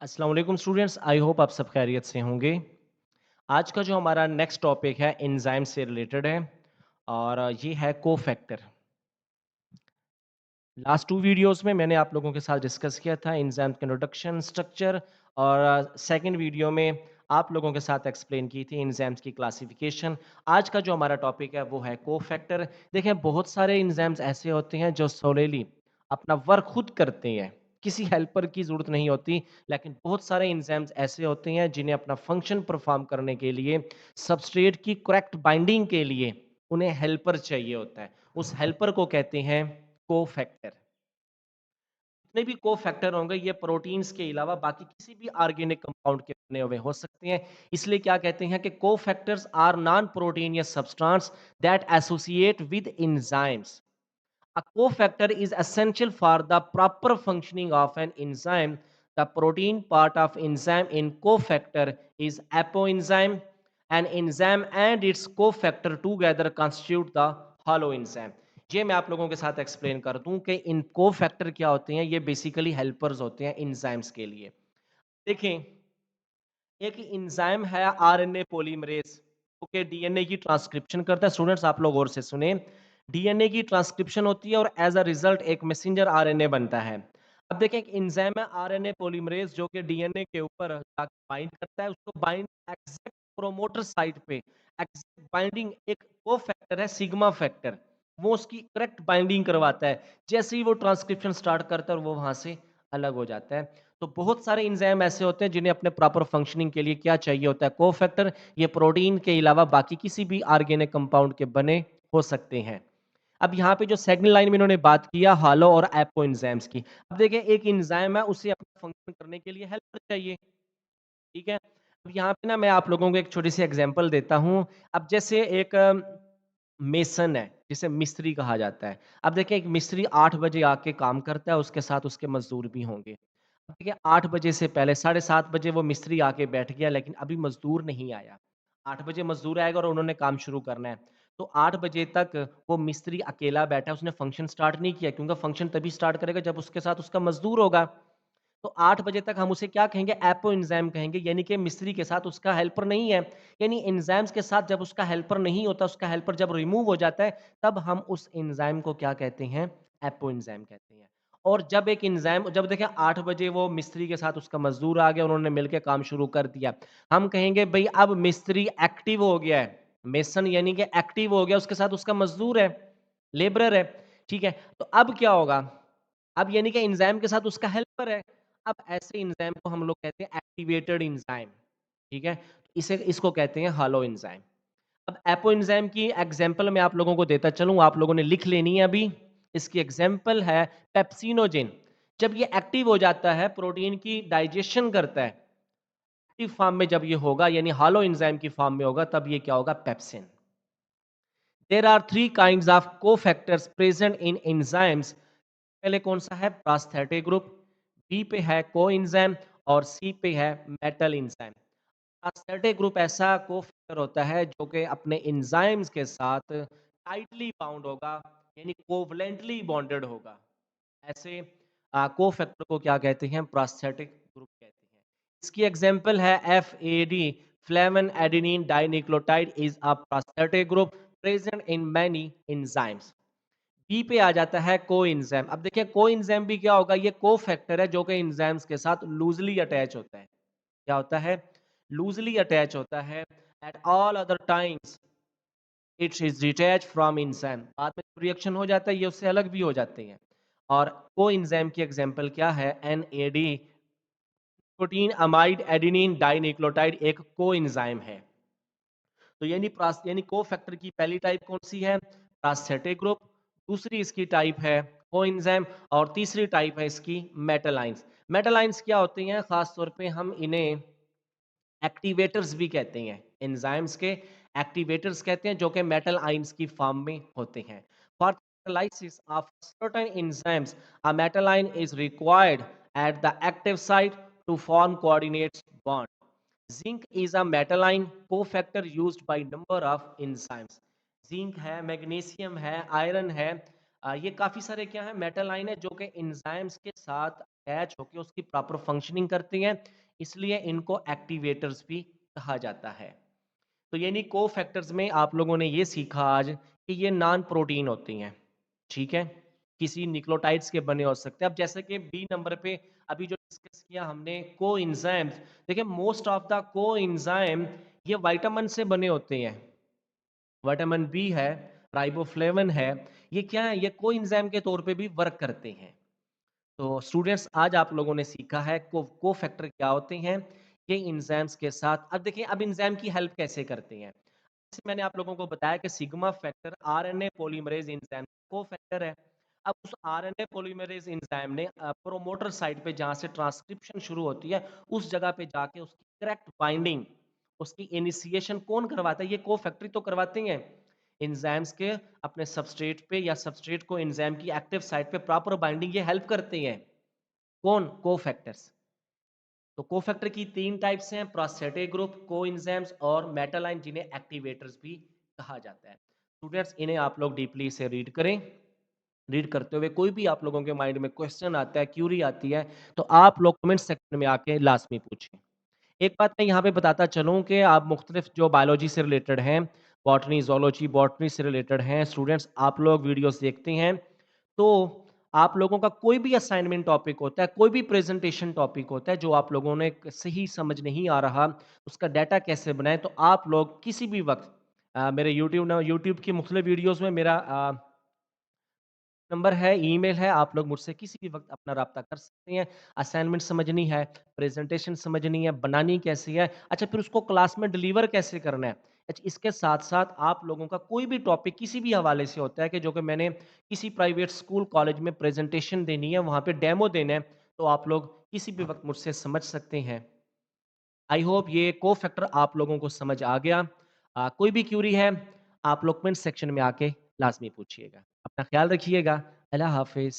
अस्सलाम वालेकुम students, I hope आप सब खैरियत से होंगे। आज का जो हमारा नेक्स्ट टॉपिक है एंजाइम से रिलेटेड है और ये है कोफैक्टर। लास्ट 2 वीडियोस में मैंने आप लोगों के साथ डिस्कस किया था एंजाइम का इंट्रोडक्शन, स्ट्रक्चर और सेकंड वीडियो में आप लोगों के साथ एक्सप्लेन की थी एंजाइम्स की क्लासिफिकेशन। आज का जो हमारा टॉपिक है वो है कोफैक्टर। देखें बहुत सारे एंजाइम्स ऐसे होते हैं जो सोलेली अपना वर्क खुद करते हैं, किसी हेल्पर की ज़रूरत नहीं होती, लेकिन बहुत सारे एंजाइम्स ऐसे होते हैं जिन्हें अपना फंक्शन परफॉर्म करने के लिए, सबस्ट्रेट की करेक्ट बाइंडिंग के लिए उन्हें हेल्पर चाहिए होता है। उस हेल्पर को कहते हैं कोफैक्टर। जितने भी कोफैक्टर होंगे ये प्रोटीन्स के अलावा बाकी किसी भी ऑर्गेनिक कंपाउंड के बने हुए हो सकते हैं। इसलिए क्या कहते हैं कि cofactors are non proteinaceous substance that associate with enzymes. A cofactor is essential for the proper functioning of an enzyme. The protein part of enzyme in cofactor is apoenzyme. An enzyme and its cofactor together constitute the holoenzyme. ये मैं आप लोगों के साथ explain कर दूं कि इन cofactor क्या होते हैं। ये बेसिकली हेल्पर्स होते हैं एंजाइम्स के लिए। देखें, एक एंजाइम है आरएनए पॉलीमरेज, ओके, डीएनए की ट्रांसक्रिप्शन करता है। स्टूडेंट्स आप लोग और से सुने, डीएनए की ट्रांसक्रिप्शन होती है और एज अ रिजल्ट एक मैसेंजर आरएनए बनता है। अब देखें एक एंजाइम है आरएनए पॉलीमरेज जो कि डीएनए के ऊपर जाकर बाइंड करता है, उसको बाइंड एग्जैक्ट प्रोमोटर साइट पे, एग्जैक्ट बाइंडिंग एक वो फैक्टर है सिग्मा फैक्टर, वो उसकी करेक्ट बाइंडिंग करवाता है। जैसे ही वो ट्रांसक्रिप्शन स्टार्ट करता है और वो वहां से अलग हो जाता है। तो बहुत सारे एंजाइम ऐसे होते हैं जिन्हें अपने प्रॉपर फंक्शनिंग के लिए क्या चाहिए होता है, कोफैक्टर। ये प्रोटीन के अलावा बाकी किसी भी ऑर्गेनिक कंपाउंड के बने हो सकते हैं। अब यहाँ पे जो सेकंड लाइन में इन्होंने बात किया हालो और एपो एंजाइम्स की। अब देखिए एक एंजाइम है, उसे अपना फंक्शन करने के लिए हेल्पर चाहिए, ठीक है। अब यहाँ पे ना मैं आप लोगों को एक छोटी सी एग्जांपल देता हूँ। अब जैसे एक मेसन है जिसे मिस्त्री कहा जाता है। अब देखिए एक मिस्त्री 8 बजे आके काम करता है, उसके साथ उसके मजदूर भी होंगे। अब देखिए 8 बजे से पहले 7:30 बजे वो मिस्त्री आके बैठ गया, लेकिन अभी मजदूर नहीं आया। 8 बजे मजदूर आएगा और उन्होंने काम शुरू करना है। तो 8 बजे तक वो मिस्त्री अकेला बैठा है, उसने फंक्शन स्टार्ट नहीं किया, क्योंकि फंक्शन तभी स्टार्ट करेगा जब उसके साथ उसका मजदूर होगा। तो 8 बजे तक हम उसे क्या कहेंगे, एपो एंजाइम कहेंगे, यानी कि मिस्त्री के साथ उसका हेल्पर नहीं है। यानी एंजाइम्स के साथ जब उसका हेल्पर नहीं होता, उसका हेल्पर जब रिमूव हो जाता है, तब हम उस एंजाइम को क्या कहते हैं, एपो एंजाइम कहते हैं। और जब एक एंजाइम, जब देखें 8 बजे वो मिस्त्री के साथ उसका मजदूर आ गया, उन्होंने मिलकर काम शुरू कर दिया, हम कहेंगे भाई अब मिस्त्री एक्टिव हो गया है। मेसन यानी कि एक्टिव हो गया, उसके साथ उसका मजदूर है, लेबरर है, ठीक है। तो अब क्या होगा, अब यानी कि एंजाइम के साथ उसका हेल्पर है। अब ऐसे एंजाइम को हम लोग कहते हैं एक्टिवेटेड एंजाइम, ठीक है। इसे इसको कहते हैं हालो एंजाइम। अब एपो एंजाइम की एग्जांपल मैं आप लोगों को देता चलूं, आप लोगों ने लिख लेनी है अभी। इसकी एग्जांपल है पेप्सिनोजेन। जब ये एक्टिव हो जाता है, प्रोटीन की डाइजेशन करता है, एक्टिव फॉर्म में जब ये होगा, यानी हालो एंजाइम की फॉर्म में होगा, तब ये क्या होगा, pepsin. There are 3 kinds of cofactors present in enzymes. पहले कौन सा है, प्रोस्थेटिक ग्रुप, बी पे है कोएंजाइम और सी पे है मेटल एंजाइम। प्रोस्थेटिक ग्रुप ऐसा कोफैक्टर होता है जो कि अपने एंजाइम्स के साथ टाइटली बाउंड होगा, यानी कोवलेंटली बॉन्डेड होगा। ऐसे कोफैक्टर को क्या कहते हैं, प्रोस्थेटिक ग्रुप कहते हैं। इसकी एग्जांपल है FAD, flavin adenine dinucleotide is a prosthetic group present in many enzymes. B पे आ जाता है कोएंजाइम। अब देखिए कोएंजाइम भी क्या होगा, ये कोफैक्टर है जो कि एंजाइम्स के साथ लूजली अटैच होता है। क्या होता है, लूजली अटैच होता है। At all other times it is detach from enzyme. बाद में रिएक्शन हो जाता है, ये उससे अलग भी हो जाते हैं। और कोएंजाइम की एग्जांपल क्या है, NAD, protein amide adenine dinucleotide एक कोएंजाइम है। तो यानी कोफैक्टर की पहली टाइप कौन सी है, प्रोस्थेटिक ग्रुप। दूसरी इसकी टाइप है कोएंजाइम और तीसरी टाइप है इसकी मेटालाइंस। मेटालाइंस क्या होती हैं, खास तौर पे हम इन्हें एक्टिवेटर्स भी कहते हैं, एंजाइम्स के एक्टिवेटर्स कहते हैं, जो कि मेटल आइंस की फॉर्म में होते हैं। For catalysis of certain enzymes, a metal ion is required at the active site to form coordinates bond. Zinc is a metal ion cofactor used by number of enzymes. Zinc है, magnesium है, iron है, ये काफी सारे क्या है, metal ion है जो कि एंजाइम्स के साथ अटैच होके उसकी प्रॉपर फंक्शनिंग करती हैं, इसलिए इनको एक्टिवेटर्स भी कहा जाता है। तो यानी कोफैक्टर्स में आप लोगों ने ये सीखा आज कि ये नॉन प्रोटीन होती हैं, ठीक है? किसी न्यूक्लियोटाइड्स के बने हो सकते हैं। अब जैसे कि बी नंबर पे अभी जो डिस्कस किया हमने कोएंजाइम्स, देखिए मोस्ट ऑफ द कोएंजाइम ये विटामिन से बने होते हैं। विटामिन बी है, राइबोफ्लेविन है, ये क्या है? ये कोएंजाइम के तौर पे भी वर्क करते हैं। तो स्टूडेंट्स आज आप लोगों ने सीखा है कोफैक्टर क्या होते हैं, ये एंजाइम्स के साथ अब देखिए अब एंजाइम की हेल्प कैसे करते हैं। जैसे मैंने आप लोगों को बताया कि sigma factor RNA polymerase enzyme cofactor है। अब उस आरएनए पॉलीमरेज एंजाइम ने प्रोमोटर साइट पे जहाँ से ट्रांसक्रिप्शन शुरू होती है, उस जगह पे जाके उसकी करेक्ट बाइंडिंग, उसकी इनिशिएशन कौन करवाता है? ये कोफैक्टर तो करवाते हैं। एंजाइम्स के अपने सबस्ट्रेट पे या सबस्ट्रेट को एंजाइम की एक्टिव साइट पे प्रॉपर बाइंडिंग ये हेल्प करते हैं। कौन? कोफैक्टर्स। तो कोफैक्टर की 3 टाइप्स हैं, प्रोस्थेटिक ग्रुप, कोएंजाइम्स और मेटालाइन जिन्हें एक्टिवेटर्स भी कहा जाता है। स्टूडेंट्स इन्हें आप लोग डीपली से रीड करें। रीड करते हुए कोई भी आप लोगों के माइंड में क्वेश्चन आता है, क्यूरी आती है, तो आप लोग कमेंट सेक्शन में आके लाज़मी पूछें। एक बात मैं यहाँ पे बताता चलूँ कि आप मुख्तलिफ जो बायोलॉजी से रिलेटेड हैं, बॉटनी, ज़ूलॉजी, बॉटनी से रिलेटेड हैं, स्टूडेंट्स आप लोग वीडियोज़ देखते हैं, तो आप लोगों का कोई भी असाइनमेंट टॉपिक होता है, कोई भी प्रेज़ेंटेशन टॉपिक होता है, जो आप लोगों ने सही समझ नहीं आ रहा, उसका डाटा कैसे बनाएँ, तो आप लोग किसी भी वक़्त मेरे यूट्यूब की मुख्तलिफ वीडियोज़ में मेरा नंबर है, ईमेल है, आप लोग मुझसे किसी भी वक़्त अपना राब्ता कर सकते हैं। असाइनमेंट समझनी है, प्रेज़ेंटेशन समझनी है, बनानी कैसी है, अच्छा फिर उसको क्लास में डिलीवर कैसे करना है। अच्छा इसके साथ-साथ आप लोगों का कोई भी टॉपिक किसी भी हवाले से होता है कि जो कि मैंने किसी प्राइवेट स्कूल, कॉलेज में प्रेज़ेंटेशन देनी है, वहाँ पे डेमो देना है, तो आप लोग किसी भी वक़्त मुझसे समझ सकते हैं। आई होप ये को-फैक्टर आप लोगों को समझ आ गया। कोई भी क्यूरी है, आप लोग कमेंट सेक्शन में आके लाज़मी पूछिएगा। अपना ख़्याल रखिएगा। अल्लाह हाफ़िज़।